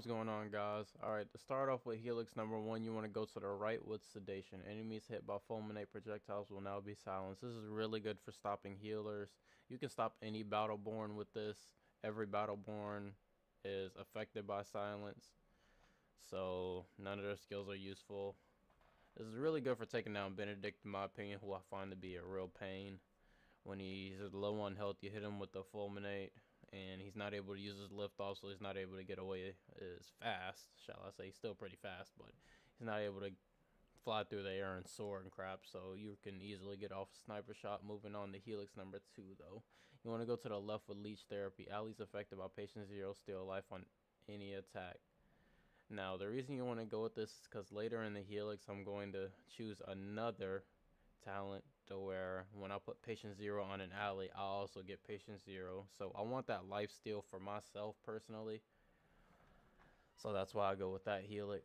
What's going on, guys? Alright, to start off with HELIX number 1, you want to go to the right with sedation. Enemies hit by fulminate projectiles will now be silenced. This is really good for stopping healers. You can stop any Battleborn with this. Every Battleborn is affected by silence, so none of their skills are useful. This is really good for taking down Benedict, in my opinion, who I find to be a real pain. When he's low on health, you hit him with the fulminate, and he's not able to use his lift off, so he's not able to get away as fast, shall I say. He's still pretty fast, but he's not able to fly through the air and soar and crap, so you can easily get off a sniper shot. Moving on to HELIX number 2, though. You want to go to the left with leech therapy. Allies affected by patient 0 steal life on any attack. Now, the reason you want to go with this is because later in the HELIX, I'm going to choose another talent to where when I put patient 0 on an ally, I also get patient 0. So I want that life steal for myself personally. So that's why I go with that HELIX.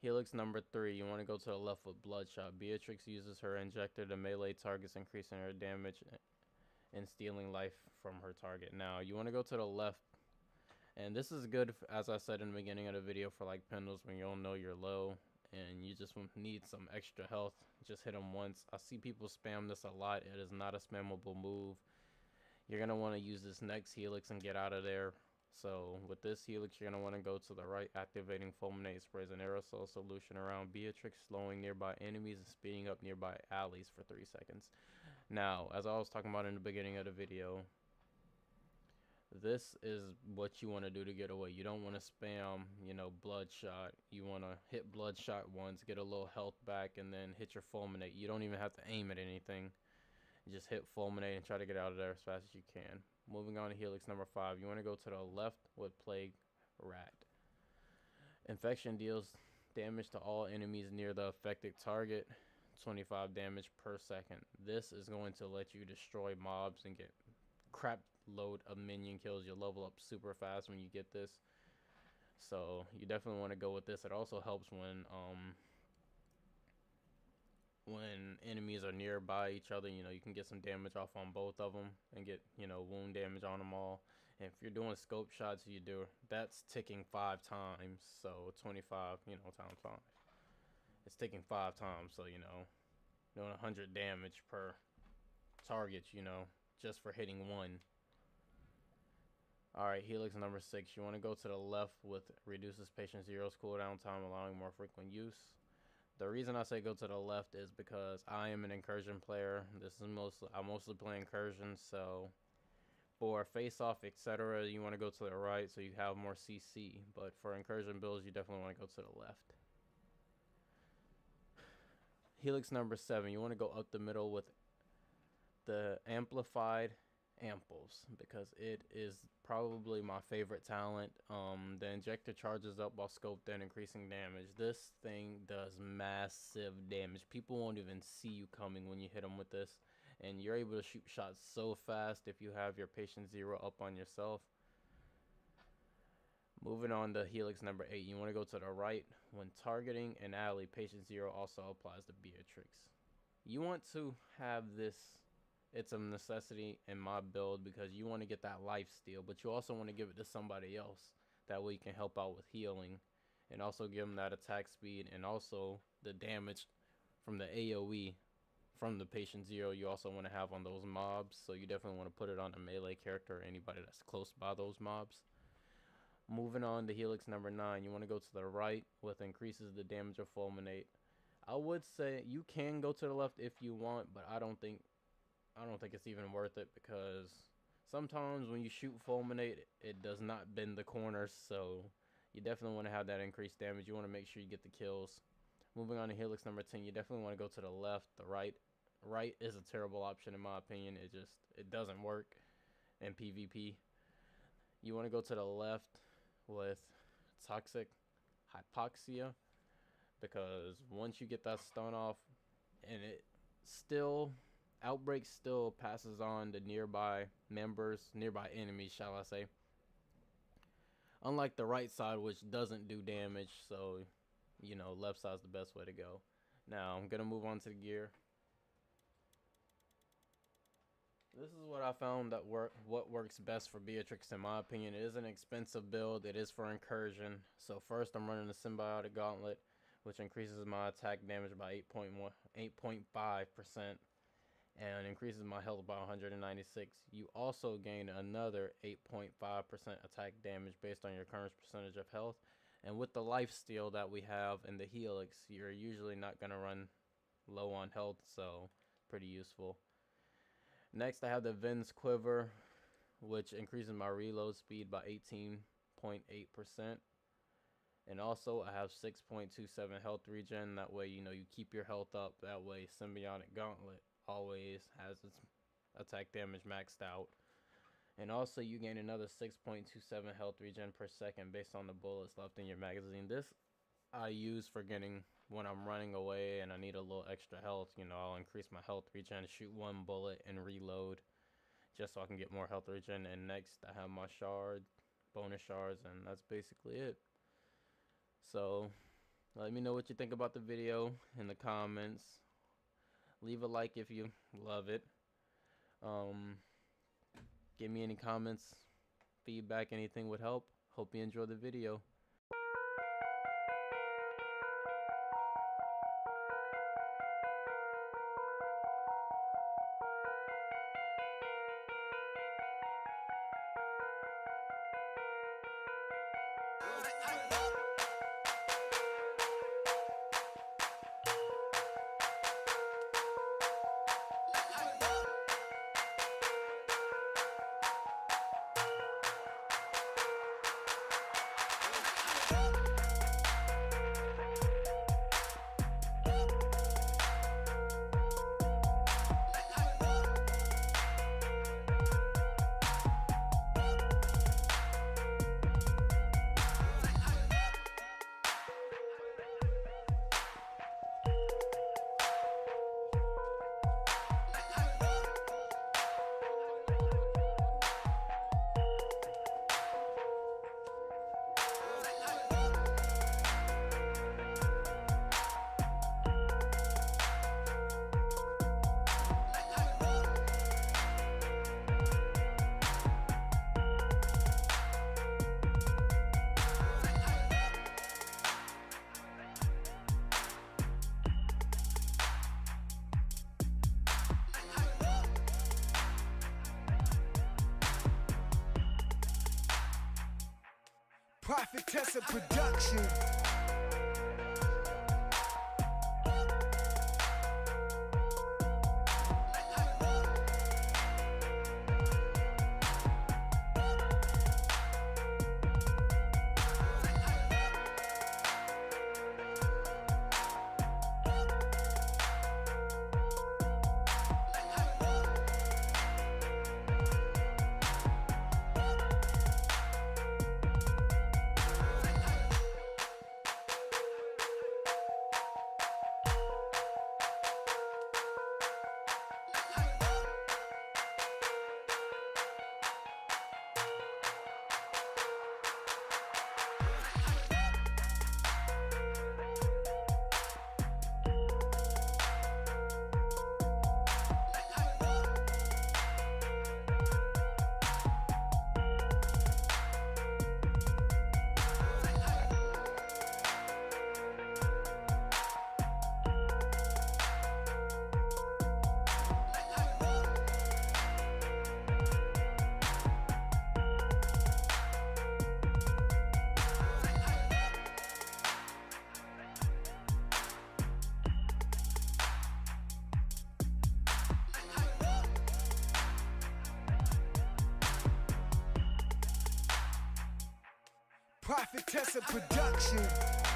HELIX number 3, you want to go to the left with bloodshot. Beatrix uses her injector to melee targets, increasing her damage and stealing life from her target. Now you want to go to the left, and this is good, as I said in the beginning of the video, for like Pendles when you don't know you're low and you just need some extra health. Just hit them once. I see people spam this a lot. It is not a spammable move. You're going to want to use this next HELIX and get out of there. So with this HELIX, you're going to want to go to the right, activating fulminate sprays an aerosol solution around Beatrix, slowing nearby enemies and speeding up nearby allies for 3 seconds. Now, as I was talking about in the beginning of the video, this is what you want to do to get away. You don't want to spam, bloodshot. You want to hit bloodshot once, get a little health back, and then hit your fulminate. You don't even have to aim at anything. You just hit fulminate and try to get out of there as fast as you can. Moving on to HELIX number 5, you want to go to the left with plague rat. Infection deals damage to all enemies near the affected target, 25 damage per second. This is going to let you destroy mobs and get crap load of minion kills. You'll level up super fast when you get this, so you definitely want to go with this. It also helps when enemies are nearby each other. You can get some damage off on both of them and get wound damage on them all. And if you're doing scope shots, that's ticking 5 times, so 25 times 5, it's ticking 5 times, so doing 100 damage per target, just for hitting one. Alright, HELIX number 6, you want to go to the left with reduces patient 0's cooldown time, allowing more frequent use. The reason I say go to the left is because I am an incursion player. I mostly play incursions, so for face off, etc., you want to go to the right so you have more CC, but for incursion builds, you definitely want to go to the left. HELIX number 7, you want to go up the middle with the amplified amples, because it is probably my favorite talent. The injector charges up while scoped in, increasing damage. This thing does massive damage. People won't even see you coming when you hit them with this, and you're able to shoot shots so fast if you have your patient 0 up on yourself. Moving on to HELIX number 8, you want to go to the right. When targeting an ally, patient 0 also applies to Beatrix. You want to have this. It's a necessity in my build because you want to get that life steal, but you also want to give it to somebody else. That way you can help out with healing and also give them that attack speed and also the damage from the AoE from the patient 0 you also want to have on those mobs. So you definitely want to put it on a melee character or anybody that's close by those mobs. Moving on to HELIX number 9, you want to go to the right with increases the damage of fulminate. I would say you can go to the left if you want, but I don't think it's even worth it, because sometimes when you shoot fulminate, it does not bend the corners, so you definitely want to have that increased damage. You want to make sure you get the kills. Moving on to HELIX number 10, you definitely want to go to the left. The right is a terrible option in my opinion. It doesn't work in PvP. You want to go to the left with toxic hypoxia, because once you get that stun off, and Outbreak still passes on to nearby enemies, shall I say. Unlike the right side, which doesn't do damage, so, left side's the best way to go. Now, I'm going to move on to the gear. This is what I found that what works best for Beatrix in my opinion. It is an expensive build. It is for incursion. So first I'm running the symbiotic gauntlet, which increases my attack damage by 8.5% and increases my health by 196. You also gain another 8.5% attack damage based on your current percentage of health. And with the life steal that we have in the HELIX, you're usually not going to run low on health, so pretty useful. Next, I have the Vin's Quiver, which increases my reload speed by 18.8%. And also, I have 6.27 health regen. That way, you keep your health up. That way, Symbiotic Gauntlet always has its attack damage maxed out. And also, you gain another 6.27 health regen per second based on the bullets left in your magazine. This I use for getting when I'm running away and I need a little extra health. I'll increase my health regen, shoot one bullet, and reload just so I can get more health regen. And next, I have my bonus shards, and that's basically it. So, let me know what you think about the video in the comments. Leave a like if you love it. Give me any comments, feedback, anything would help. Hope you enjoy the video. Prophetess of production. Prophetess of production.